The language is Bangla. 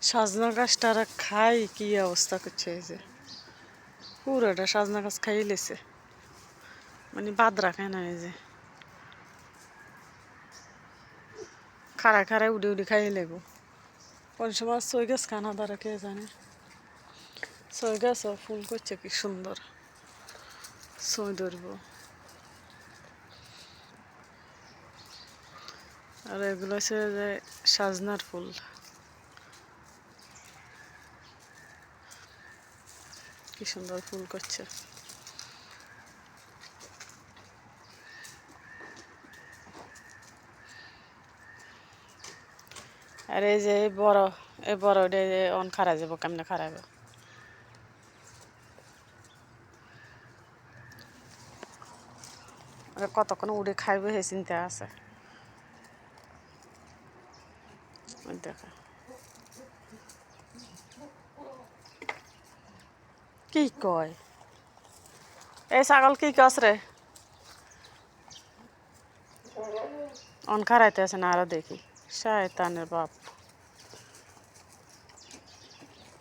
সাজনা গাছটারা খাই কি অবস্থা করছে, এই যে পুরোটা সাজনা গাছ খাই লেছে, মানে বাদ রাখে না। এই যে খাড়ায় খাড়ায় উড়ে উড়ে খাই লেগো। কোন সময় সই গাছ খানা দ্বারা কে জানে। সই গাছও ফুল করছে কি সুন্দর, সই ধরবো। আর এগুলো হচ্ছে যে সাজনার ফুল, কি সুন্দর ফুল করছে। আর এই যে এই বড় অন খারা যাবো, কেমনে খারাপ কতক্ষণ উড়ে খাইবে হে চিন্তা আছে। দেখা কি কয় এই ছাগল, কি কস রে? অন খারাইতে আছে না, আরো দেখি শয়তানের বাপ।